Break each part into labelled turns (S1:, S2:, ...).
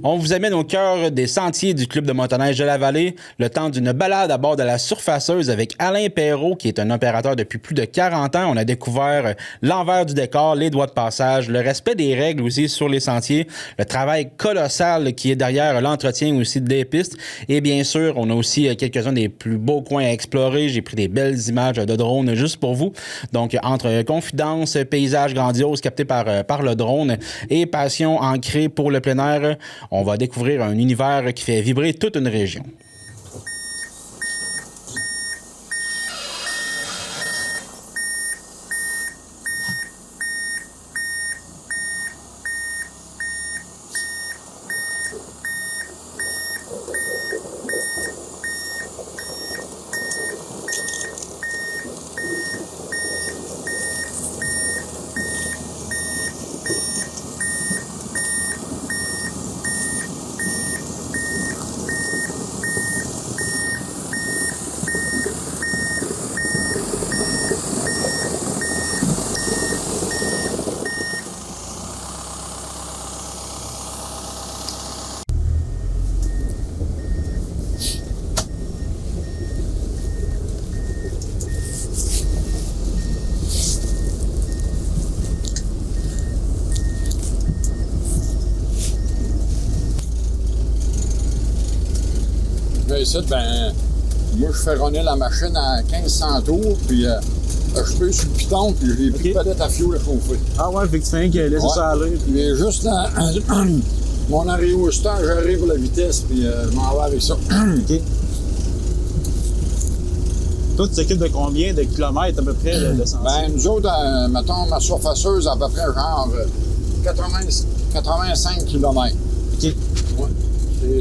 S1: On vous amène au cœur des sentiers du Club de motoneige de la Vallée, le temps d'une balade à bord de la Surfaceuse avec Alain Perrault, qui est un opérateur depuis plus de 40 ans. On a découvert l'envers du décor, les droits de passage, le respect des règles aussi sur les sentiers, le travail colossal qui est derrière l'entretien aussi des pistes. Et bien sûr, on a aussi quelques-uns des plus beaux coins à explorer. J'ai pris des belles images de drone juste pour vous. Donc, entre confidences, paysages grandioses captés par le drone et passion ancrée pour le plein air, on va découvrir un univers qui fait vibrer toute une région.
S2: Ici, moi, je fais runner la machine à 1500 tours, puis je peux sur le piton, puis j'ai plus de palette à fioul à chauffer.
S3: Ah ouais, fait que tu fais que laisser ça aller.
S2: Puis juste mon aréostat, j'arrive pour la vitesse, puis je m'en vais avec ça.
S3: OK. Toi, tu t'occupes de combien de kilomètres à peu près de sentier?
S2: Nous autres, mettons, ma surfaceuse, à peu près genre 85 km.
S3: OK.
S2: Ouais.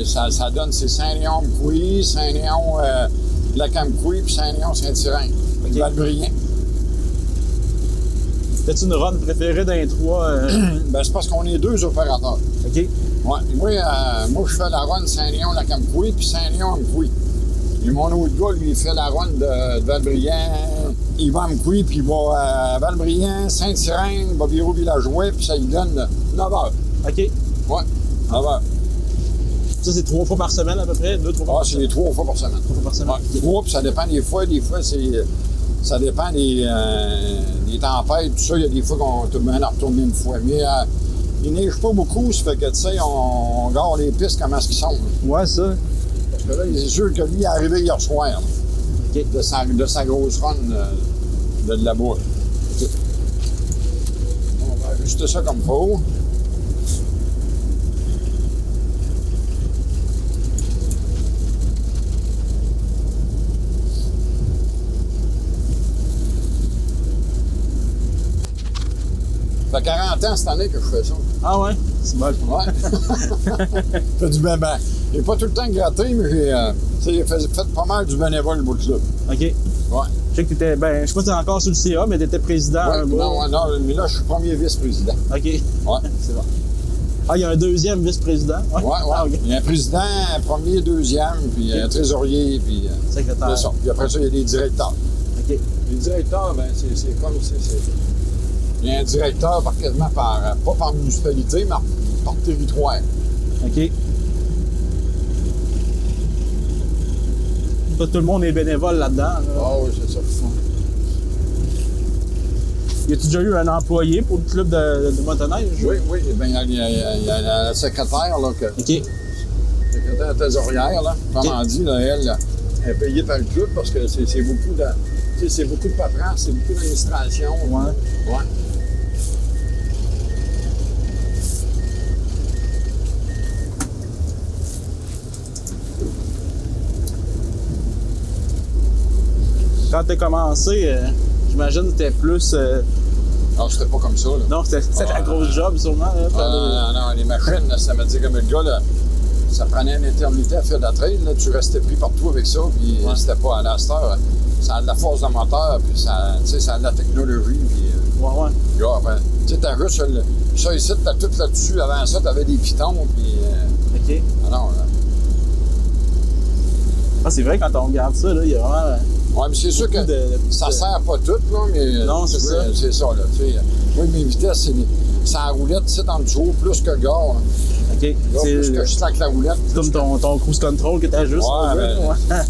S2: Ça donne, c'est Saint-Léon-Mcouy, Saint-Léon-Lac-Amqui, puis Saint-Léon-Saint-Hyacinthe.
S3: Okay.
S2: Val-Briand.
S3: T'as-tu une run préférée d'un trois?
S2: C'est parce qu'on est deux opérateurs.
S3: OK.
S2: Ouais. Moi, je fais la run Saint-Léon-Lac-Amqui, puis Saint-Léon-Amqui. Et mon autre gars, lui, il fait la run de Val-Briand. Il va à Amqui, puis il va à Val-Briand, Saint-Hyacinthe, Bobiro-Villageois, puis ça lui donne 9 heures.
S3: OK.
S2: Ouais, 9 heures.
S3: Ça, c'est 3 fois par semaine à peu près? 2-3 fois par semaine?
S2: C'est 3 fois par semaine.
S3: 3 fois par semaine.
S2: Ouais, 3, puis ça dépend des fois. Des fois, ça dépend des tempêtes, tout ça. Il y a des fois qu'on est bien à retourner une fois. Mais il neige pas beaucoup, ça fait que, tu sais, on garde les pistes comment est-ce qu'ils sont. Là.
S3: Ouais, ça.
S2: Parce que là, c'est sûr que lui, il est arrivé hier soir, là,
S3: OK.
S2: de sa grosse run de là-bas. OK. On va ajuster ça comme faut. Ça fait 40 ans cette année que je fais ça.
S3: Ah ouais? C'est bon.
S2: Ouais. Fait du ben. J'ai pas tout le temps gratté, mais j'ai fait pas mal du bénévole pour le club.
S3: OK.
S2: Ouais.
S3: Je sais que t'étais, je sais pas si t'es encore sur le CA, mais t'étais président un bout.
S2: Non, mais là, je suis premier vice-président.
S3: OK.
S2: Ouais.
S3: C'est bon. Ah, il y a un deuxième vice-président?
S2: Ouais.
S3: Ah, okay.
S2: Il y a un président, un premier, deuxième, puis un trésorier, puis...
S3: secrétaire.
S2: C'est ça. Puis après ça, il y a des directeurs.
S3: OK.
S2: Les directeurs, c'est comme... Il y a un directeur quasiment pas par municipalité, mais par territoire.
S3: OK. Pas tout le monde est bénévole là-dedans. Là.
S2: Ah oui, c'est ça.
S3: Y a-tu déjà eu un employé pour le club de motoneige?
S2: Oui. Il y a la secrétaire, là,
S3: OK.
S2: Secrétaire trésorière, là. Comment dit, là, elle est payée par le club parce que c'est beaucoup de... Tu sais, c'est beaucoup de paperasse, c'est beaucoup d'administration.
S3: Ouais.
S2: Ouais.
S3: Quand t'as commencé, j'imagine que c'était plus...
S2: Non, c'était pas comme ça, là.
S3: Non, c'était la grosse job, sûrement. Là,
S2: non, les machines, là, ça m'a dit comme le gars, là, ça prenait une éternité à faire de la trail, là. Tu restais pris partout avec ça, puis c'était pas à la star. Ça a de la force de moteur, puis ça, ça a de la technologie, puis...
S3: ouais.
S2: Tu sais, t'as juste ça ici, t'as tout là-dessus. Avant ça, t'avais des pitons, puis...
S3: OK.
S2: Alors, là.
S3: Ah, c'est vrai, quand on regarde ça, il y a vraiment...
S2: Oui, mais c'est sûr que ça sert pas tout, là, mais...
S3: Non, c'est ça.
S2: C'est ça, là, tu sais. Moi, mes vitesses, c'est la roulette, tu sais, en dessous, plus que le gars, là.
S3: OK.
S2: Là, plus que je slack la roulette.
S3: C'est comme ton cruise control que t'as juste.
S2: Ouais, ben,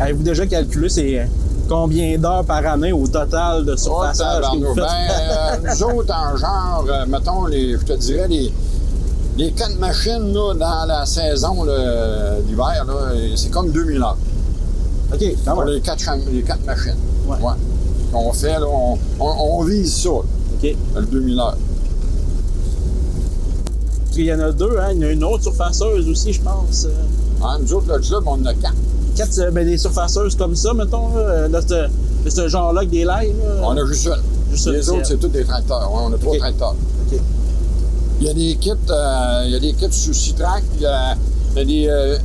S3: Avez-vous déjà calculé c'est combien d'heures par année au total de surfaçage que vous faites?
S2: Nous autres, en genre, mettons, je te dirais, les 4 machines là, dans la saison d'hiver, c'est comme 2000 heures.
S3: OK, quand
S2: Pour
S3: même.
S2: les 4 machines.
S3: Ouais.
S2: On fait, là, on vise ça,
S3: OK.
S2: le 2000 heures.
S3: Parce qu'il y en a deux, hein? Il y en a une autre surfaceuse aussi, je pense.
S2: Nous autres, le club, on en a 4.
S3: Des surfaceuses comme ça, mettons, de ce genre-là avec des lails.
S2: On a juste une.
S3: Juste
S2: Les
S3: une,
S2: autres, c'est tous des tracteurs. Ouais, on a 3
S3: OK.
S2: tracteurs.
S3: OK.
S2: Il y a des kits sous Citrac, il y a des.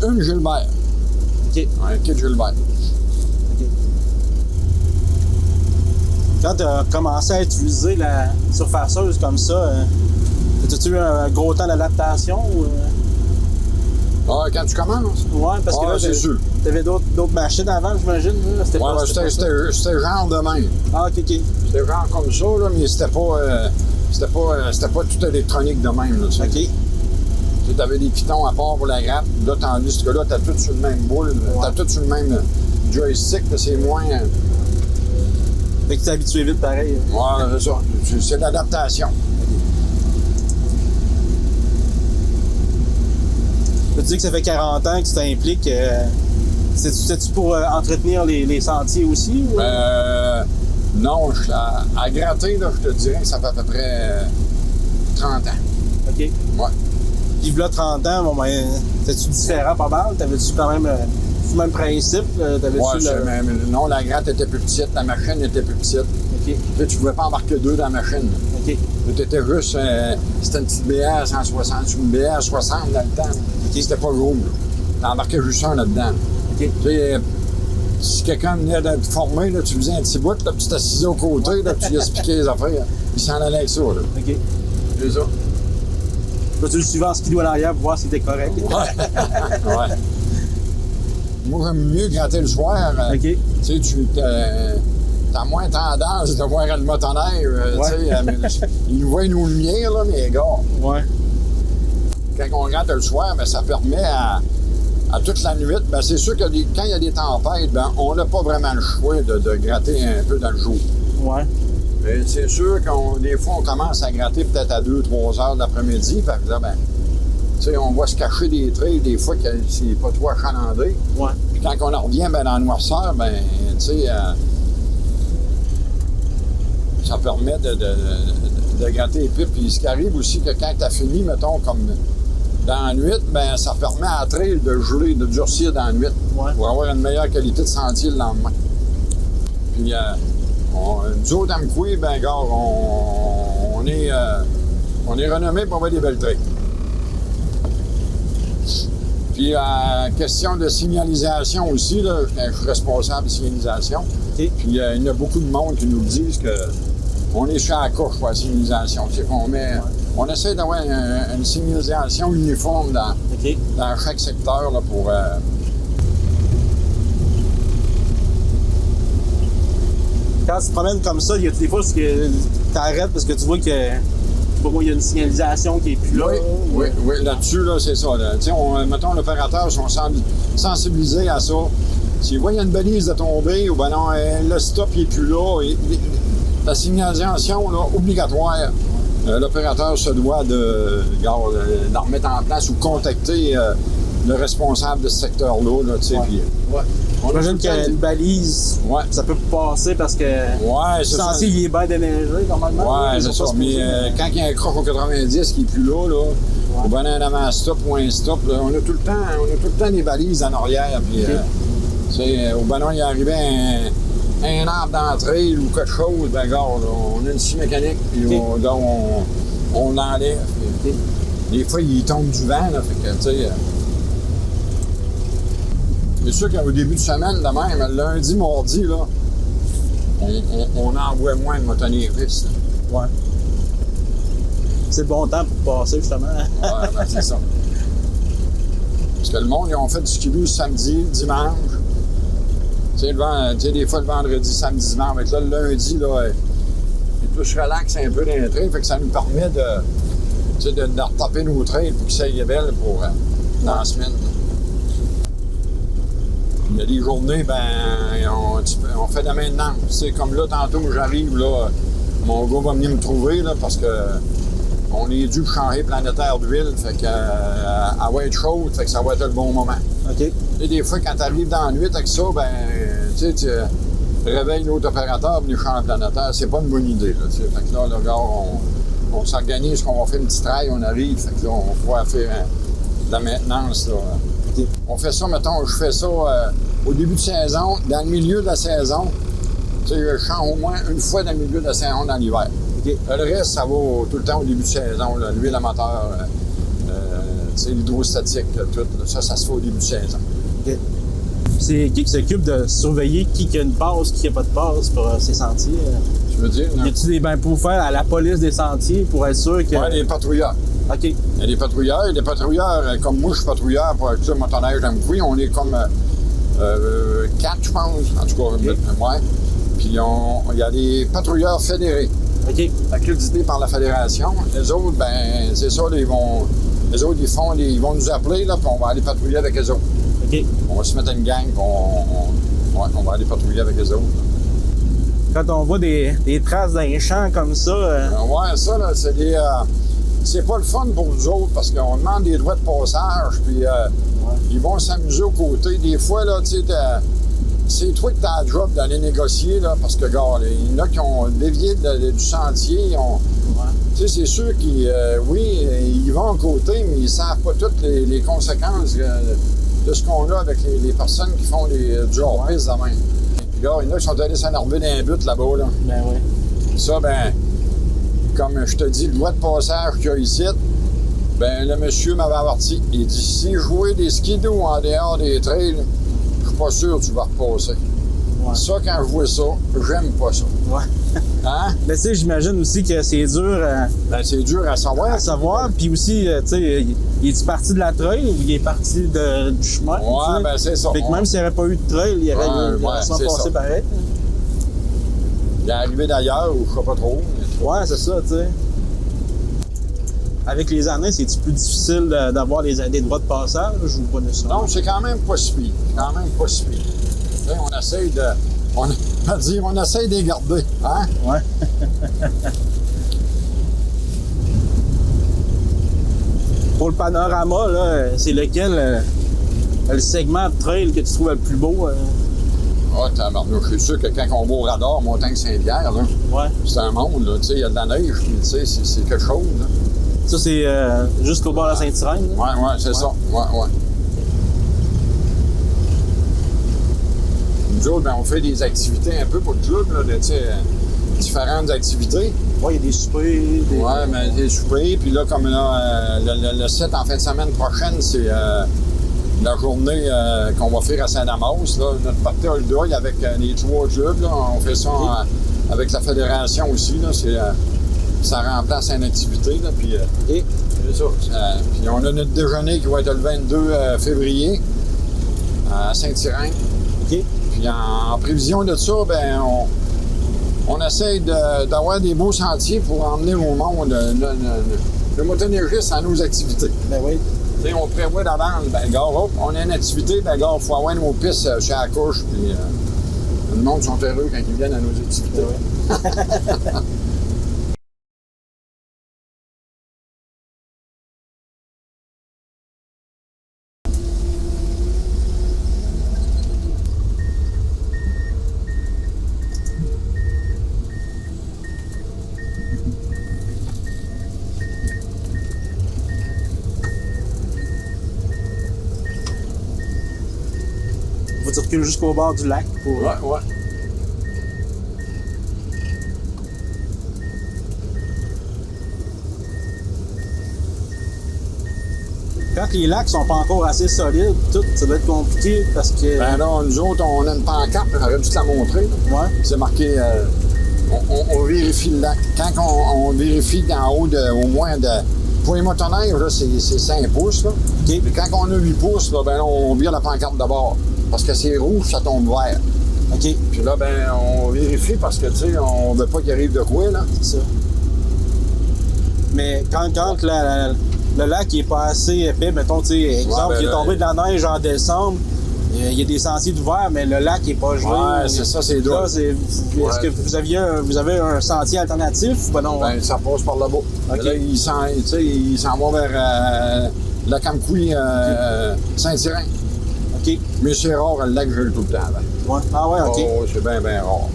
S2: Une Gilbert.
S3: OK.
S2: Un kit Gilbert.
S3: OK. Quand tu as commencé à utiliser la surfaceuse comme ça, as-tu eu un gros temps d'adaptation?
S2: Quand tu commences?
S3: Ouais, parce que là,
S2: c'est sûr.
S3: t'avais d'autres machines avant, j'imagine. Là. C'était pas-
S2: Ouais,
S3: c'était pas ça.
S2: c'était genre de même.
S3: Ah, OK, OK.
S2: C'était genre comme ça, là, mais c'était pas tout électronique de même. Là, tu sais.
S3: OK.
S2: Tu avais des pitons à part pour la grappe. Là, tandis que là, t'as tout sur le même boule. T'as tout sur le même joystick. C'est moins.
S3: Fait que tu t'es habitué vite pareil.
S2: Ouais, c'est ça. C'est de l'adaptation.
S3: Tu dis que ça fait 40 ans que tu t'impliques. C'est-tu pour entretenir les sentiers aussi? Ou...
S2: Non, à gratter, là, je te dirais que ça fait à peu près 30 ans.
S3: OK.
S2: Ouais.
S3: Puis là, 30 ans, bon, ben, c'était-tu différent pas mal? T'avais-tu quand même le même principe? T'avais-tu
S2: Ouais, non, la gratte était plus petite, la machine était plus petite.
S3: OK.
S2: Tu pouvais pas embarquer 2 dans la machine.
S3: OK.
S2: C'était juste, c'était une petite BR 160, une BR 60 dans le temps. C'était pas gros, là. T'embarquais juste un là-dedans.
S3: OK.
S2: Tu sais, si quelqu'un venait de te former, là, tu faisais un petit bout, là, puis tu t'assisais au côté, là, puis tu lui expliquais les affaires. Il s'en allait avec ça, là.
S3: OK.
S2: C'est ça.
S3: Là, tu le suivais en skidoo à l'arrière pour voir si c'était correct.
S2: Ouais. Moi, j'aime mieux gratter le soir.
S3: OK.
S2: Tu sais, t'as moins tendance de voir le motoneige. Tu sais, ils nous voient nos lumières, là, mais gars.
S3: Ouais.
S2: Quand on gratte le soir, ben, ça permet à toute la nuit. Ben, c'est sûr que quand il y a des tempêtes, ben, on n'a pas vraiment le choix de gratter un peu dans le jour.
S3: Ouais.
S2: Mais c'est sûr que des fois, on commence à gratter peut-être à 2-3 heures de l'après-midi. Fait que là, ben, tu sais, on va se cacher des trails des fois que c'est pas trop achalandé.
S3: Ouais.
S2: Puis quand on en revient ben, dans la noirceur, ben, tu sais, ça permet de gratter les pipes. Puis ce qui arrive aussi, que quand tu as fini, mettons, comme dans la nuit, ben, ça permet à la trail de geler, de durcir dans la nuit.
S3: Ouais.
S2: Pour avoir une meilleure qualité de sentier le lendemain. Puis, nous autres, à Mkoui, ben, gars, on est renommés pour avoir des belles trails. Puis, question de signalisation aussi, là, je suis responsable de signalisation.
S3: OK.
S2: Puis, il y a beaucoup de monde qui nous disent qu'on est sur la coche pour la signalisation. Tu sais, on essaie d'avoir une signalisation uniforme dans chaque secteur là, pour.
S3: Quand tu te promènes comme ça, il y a des fois que t'arrêtes parce que tu vois que il y a une signalisation qui est plus là.
S2: Oui, là-dessus, là, c'est ça. Là. Mettons, l'opérateur sont sensibilisés à ça. S'ils voient qu'il y a une balise de tomber, ou ben non, le stop n'est plus là, la signalisation là, obligatoire, l'opérateur se doit de la remettre en place ou contacter le responsable de ce secteur-là. Là,
S3: Ouais.
S2: Puis,
S3: J'imagine qu'il y a une balise,
S2: ouais.
S3: ça peut passer parce que
S2: Ouais,
S3: le
S2: c'est ça.
S3: sentier il est bien déneigé normalement.
S2: Ouais, c'est ça. Mais quand il y a un croc au 90 qui est plus là, ou bien un avant-stop ou un stop, là, on a tout le temps des balises en arrière. Puis, au ballon, il est arrivé un arbre d'entrée ou quelque chose, ben gars, on a une scie mécanique, puis on l'enlève. Puis, des fois, il tombe du vent, là, fait que, tu sais. C'est sûr qu'au début de semaine, de même, lundi, mardi, là, on envoie moins de motoneiristes.
S3: Ouais. C'est le bon temps pour passer, justement.
S2: Ouais, ben, c'est ça. Parce que le monde, ils ont fait du skidoo samedi, dimanche. Tu sais, des fois le vendredi, samedi, dimanche. Mais là, le lundi, là, Puis tout se relaxe un peu dans les trails, fait que ça nous permet de retaper nos trails pour que ça y est belle pour dans la semaine. Il y a des journées, on fait de la maintenance. C'est comme là, tantôt, j'arrive, là, mon gars va venir me trouver, là, parce que on est dû changer planétaire d'huile, fait que elle va être chaude, fait que ça va être le bon moment.
S3: OK.
S2: Et des fois, quand tu arrives dans la nuit avec ça, tu réveilles l'autre opérateur, venir changer planétaire, c'est pas une bonne idée, là, fait que là, le gars, on s'organise, qu'on va faire une petite trail, on arrive, fait que là, on va faire de la maintenance, là.
S3: OK.
S2: On fait ça, mettons, je fais ça au début de saison, dans le milieu de la saison. Tu sais, je change au moins une fois dans le milieu de la saison dans l'hiver.
S3: OK.
S2: Le reste, ça va tout le temps au début de saison. L'huile à moteur, l'hydrostatique, tout. Ça se fait au début de saison.
S3: OK. C'est qui s'occupe de surveiller qui a une passe, qui n'a pas de passe pour ces sentiers?
S2: Tu veux dire?
S3: Y a-tu des pour faire à la police des sentiers pour être sûr que.
S2: Oui, des patrouilleurs.
S3: OK.
S2: Il y a des patrouilleurs. Il y a des patrouilleurs, comme moi, je suis patrouilleur pour le club motoneige d'Amqui. On est comme 4, je pense. En tout cas,
S3: OK.
S2: Ouais. Puis il y a des patrouilleurs fédérés.
S3: OK.
S2: Accrédités par la fédération. Les autres, c'est ça, ils vont nous appeler, là, puis on va aller patrouiller avec eux autres.
S3: OK.
S2: On va se mettre une gang, puis on va aller patrouiller avec eux autres.
S3: Quand on voit des traces d'un champ comme ça.
S2: Ouais, ça, là, c'est pas le fun pour nous autres, parce qu'on demande des droits de passage, puis ils vont s'amuser aux côtés. Des fois, là, tu sais, c'est toi que t'as le job d'aller négocier, là, parce que, gars, il y en a qui ont dévié du sentier. Tu sais, c'est sûr qu'ils, ils vont à côté, mais ils savent pas toutes les conséquences de ce qu'on a avec les personnes qui font du hors-piste de même. Puis là, il y en a qui sont allés s'énerver dans un but là-bas, là.
S3: Ben oui.
S2: Puis ça, comme je te dis, le droit de passage qu'il y a ici, le monsieur m'avait averti. Il dit, si je jouais des skidoo en dehors des trails, je suis pas sûr que tu vas repasser.
S3: Ouais.
S2: Ça, quand je vois ça, j'aime pas ça.
S3: Ouais.
S2: Hein?
S3: Mais tu sais, j'imagine aussi que c'est dur
S2: c'est dur à savoir.
S3: à savoir. Puis aussi, tu sais, il est parti de la trail ou il est parti du chemin?
S2: Ouais, c'est ça.
S3: Fait que même s'il n'y avait pas eu de trail, il aurait passé pareil.
S2: Il est arrivé d'ailleurs, ou je sais pas trop.
S3: Ouais, c'est ça, tu sais. Avec les années, c'est plus difficile d'avoir des droits de passage ou pas nécessairement?
S2: Non, c'est quand même pas si pire. Quand même pas si pire. Tu sais, on essaye de... On essaye de les garder, hein?
S3: Ouais. Pour le panorama, là, c'est lequel le segment de trail que tu trouves le plus beau?
S2: Je suis sûr que quand on va au radar, Montagne-Saint-Pierre, là,
S3: Ouais.
S2: c'est un monde, là. Tu sais, il y a de la neige, puis tu sais, c'est quelque chose, là.
S3: Ça, c'est jusqu'au bord de la Sainte-Irène?
S2: Ouais, c'est ça. Ouais. Nous autres, on fait des activités un peu pour le club, là, tu sais, différentes activités.
S3: Ouais, il y a des soupers.
S2: Ouais, mais des soupers. Puis là, comme là, le 7 en fin de semaine prochaine, c'est la journée qu'on va faire à Saint-Damas. Là, notre party All Day avec les 3 clubs. Là, on fait ça avec la fédération aussi. Là, ça remplace une activité. Là, puis, c'est ça. Puis on a notre déjeuner qui va être le 22 février à Saint-Irène.
S3: OK.
S2: Puis en prévision de ça, on essaye d'avoir des beaux sentiers pour emmener au monde le motoneigiste à nos activités.
S3: Ben oui.
S2: T'sais, on prévoit d'avance, on a une activité, il faut avoir nos pistes chez la couche, puis le monde sont heureux quand ils viennent à nos activités.
S3: Ouais. Tu recules jusqu'au bord du lac pour.
S2: Ouais.
S3: Quand les lacs sont pas encore assez solides, tout, ça doit être compliqué parce que.
S2: Ben là, nous autres, on a une pancarte, j'aurais dû te la montrer. Là.
S3: Ouais.
S2: C'est marqué, on vérifie le lac. Quand on vérifie d'en haut au moins de. Pour les motoneiges, là, c'est 5 pouces. Là.
S3: OK.
S2: Puis quand on a 8 pouces, là, on vire la pancarte de bord. Parce que c'est rouge, ça tombe vert.
S3: OK.
S2: Puis là, ben, on vérifie parce que, tu sais, on veut pas qu'il arrive de quoi, là.
S3: C'est ça. Mais quand le lac est pas assez épais, mettons, tu sais, exemple,
S2: ben
S3: il est
S2: là,
S3: tombé de la neige en décembre, il y a des sentiers d'ouvert, mais le lac est pas gelé.
S2: Ouais, c'est ça, c'est
S3: là.
S2: drôle.
S3: Est-ce que vous avez un sentier alternatif? Ben non.
S2: Ben, ça passe par là-bas.
S3: OK.
S2: Là, il s'en va vers la Camcouille, Saint-Tyrin.
S3: OK.
S2: Mais c'est rare, le lac gèle tout le temps. Là.
S3: Ouais. Ah ouais, OK.
S2: Oh, c'est bien, bien rare.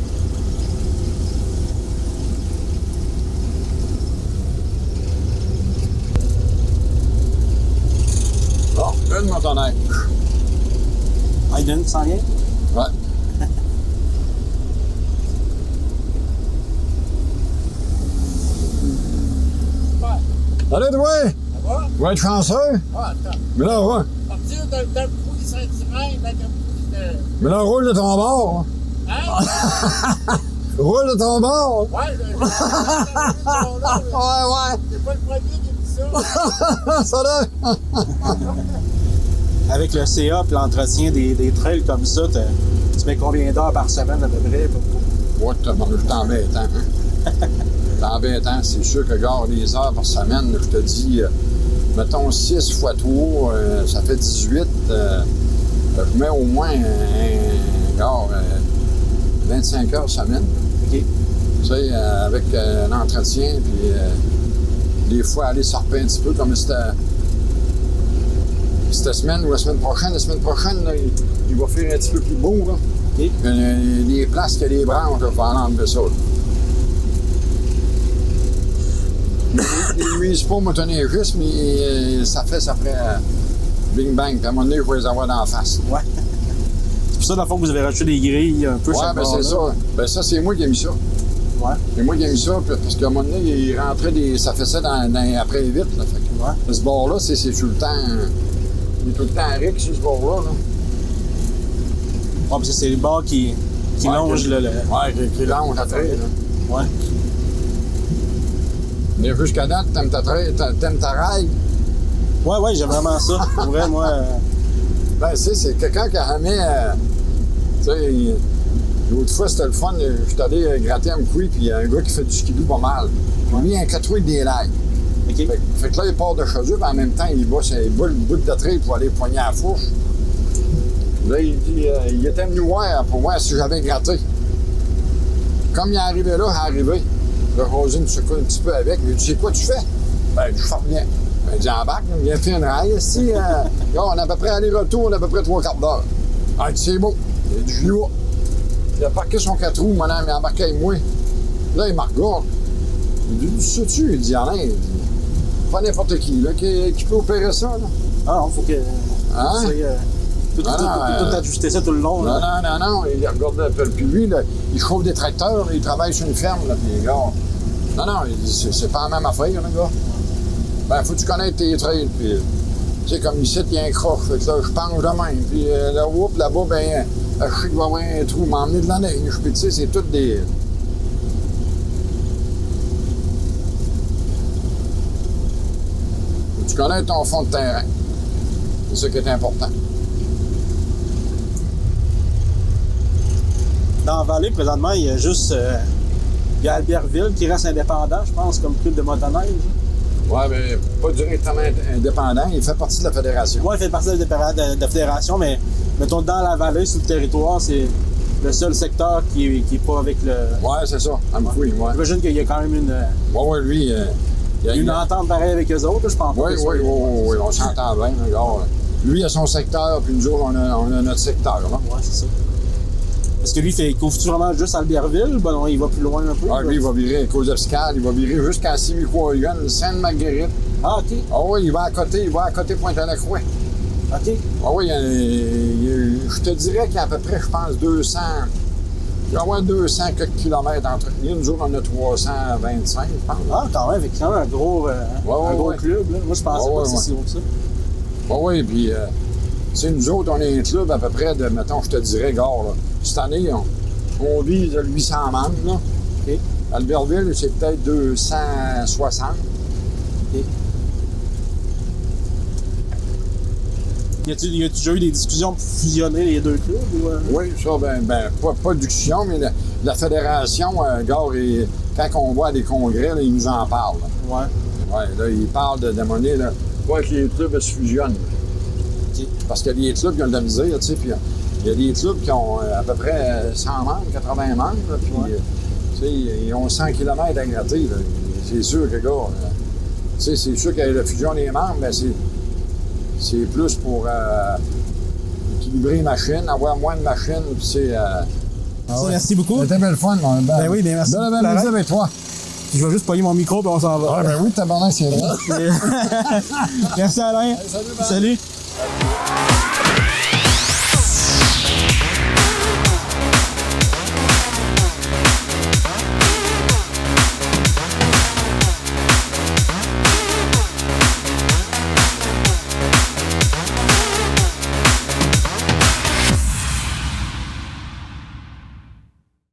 S2: Bon, une motoneige.
S3: Ah, il donne, tu sens rien?
S2: Ouais. Allez, toi!
S4: Ça va?
S2: Tu vas être chanceux?
S4: Ah, attends.
S2: Mais là, ouais.
S4: Partir de Camcouille Saint-Tyrin, la Camcouille de.
S2: Mais là, roule de ton bord.
S4: Hein?
S2: Roule de ton bord.
S4: Ouais,
S2: Ouais,
S4: c'est pas le premier qui dit ça.
S2: ouais. Ça là.
S3: Avec le CA et l'entretien des trails comme ça, tu mets combien d'heures par semaine à peu près?
S2: Ouais, c'est embêtant. Hein? C'est embêtant. C'est sûr que, gars, les heures par semaine, je te dis, mettons 6 fois 3, ça fait 18. Je mets au moins, 25 heures semaine.
S3: OK.
S2: Tu sais, avec l'entretien, puis des fois aller sortir un petit peu comme cette semaine ou la semaine prochaine. La semaine prochaine, là, il va faire un petit peu plus beau. Là.
S3: OK.
S2: Les places que les branches, il va en enlever ça. Lui, c'est pas motoneigiste, mais ça fait bing bang. Puis à un moment donné, je vais les avoir d'en face.
S3: Ouais. C'est pour ça, dans le fond, que vous avez rajouté des grilles un peu
S2: Ouais,
S3: chaque
S2: ben
S3: bord,
S2: c'est
S3: là.
S2: ça. Ben ça, c'est moi qui ai mis ça.
S3: Ouais.
S2: C'est moi qui ai mis ça, parce qu'à un moment donné, il rentrait ça fait ça après vite. Là, fait que,
S3: Ouais.
S2: ce bord-là, c'est tout le temps. Il est tout le temps ric sur ce bord-là. Là.
S3: Ouais, puis c'est le bord qui longe le.
S2: Ouais, qui longe la trail. Là.
S3: Ouais.
S2: Mais jusqu'à date, t'aimes ta rail?
S3: Ouais, j'aime vraiment ça. Pour vrai, moi.
S2: Ben, tu sais, c'est quelqu'un qui a ramené. Tu sais, l'autre fois, c'était le fun. Je suis allé gratter un couille, puis il y a un gars qui fait du skidoo pas mal. Lui, il a un 4 roues des lags.
S3: OK.
S2: Fait que là, il part de chez eux, puis en même temps, il bat le bout de trail pour aller poigner à la fourche. Là, il dit, il était venu voir pour voir si j'avais gratté. Comme il est arrivé là, il est arrivé. Là, Rosé me secoue un petit peu avec. Il dit, c'est quoi tu fais? Ben, je fais rien. Ben, il dit, embarque, il vient faire une raille. Ici, là, on a à peu près aller-retour, on a à peu près 3/4 d'heure. Ah, il dit, c'est beau. Il dit, je lui vois. Il a parqué son 4 roues, mon âme, il a embarqué avec moi. Là, il me regarde. Il dit, sais-tu? Il dit, Alain, il dit, pas n'importe qui, là, qui peut opérer ça, là.
S3: Ah non, faut que.
S2: Hein?
S3: Tout ajuster ça tout le long.
S2: Non,
S3: Là.
S2: non, il regarde. Puis lui, là, il chauffe des tracteurs, là, il travaille sur une ferme, là, puis les gars. Non, il dit, c'est pas la même affaire, le gars. Ben, faut que tu connaisses tes trails, puis. Tu sais, comme ici, il y a un croche, fait que là, je penche de même. Puis là, whoop, là-bas, ben, je sais qu'il va y avoir un trou, m'emmener de la neige. Puis, tu sais, c'est tout des. Faut que tu connais ton fond de terrain. C'est ça qui est important.
S3: Dans la vallée, présentement, il y a juste. Il y a Albertville qui reste indépendant, je pense, comme club de motoneige.
S2: Ouais, mais pas directement indépendant, il fait partie de la fédération.
S3: Ouais, il fait partie de la fédération, mais mettons, dans la vallée, sur le territoire, c'est le seul secteur qui est pas avec le.
S2: Ouais, c'est ça. Oui, ouais.
S3: J'imagine qu'il y a quand même
S2: Ouais, lui, il y a
S3: une entente pareille avec eux autres, je pense.
S2: Oui, on s'entend bien. Regarde. Lui, il a son secteur, puis nous autres, on a notre secteur. Là.
S3: Ouais, c'est ça. Est-ce que lui, il couvre-tu vraiment juste Albertville? Ben non, il va plus loin un peu.
S2: Ah, lui, il va virer Kozebskal, il va virer jusqu'à Simiquoyenne, Sainte-Marguerite.
S3: Ah, OK.
S2: Ah oui, il va à côté Pointe-à-la-Croix.
S3: OK.
S2: Ah oui, je te dirais qu'il y a à peu près, je pense, 200. Il va y avoir 200 quelques kilomètres entre nous. Nous autres, on a 325, je pense.
S3: Ah, quand même, avec quand même un gros club. Là. Moi, je pensais pas que c'est si gros que ça.
S2: Ah oui, puis, tu sais, nous autres, on est un club à peu près de, mettons, je te dirais, gars, là, cette année, on vise 800 membres, là.
S3: OK.
S2: Albertville, c'est peut-être 260.
S3: OK. Y a-tu déjà eu des discussions pour fusionner les deux clubs? Ou,
S2: Oui, ça, pas de discussion, mais la fédération, Gare, quand on voit des congrès, là, ils nous en parlent.
S3: Ouais.
S2: Ouais, là, ils parlent de monnaie, là. Pas que les clubs se fusionnent.
S3: OK.
S2: Parce qu'il y a des clubs qui ont de la misère, tu sais, puis il y a des clubs qui ont à peu près 100 membres, 80 membres, là, puis, tu sais, ils ont 100 km à gratter, là. C'est sûr que, gars, tu sais, c'est sûr qu'il y a la fusion des membres, mais c'est plus pour équilibrer les machines, avoir moins de machines, puis c'est...
S3: Merci beaucoup.
S2: C'était belle fun, mon
S3: Ben oui, bien merci.
S2: Belle après-midi avec toi.
S3: Je vais juste pogner mon micro puis on s'en va.
S2: Ah, ben oui, tabarnak, c'est vrai.
S3: Merci Alain.
S2: Salut, Ben.
S3: Salut.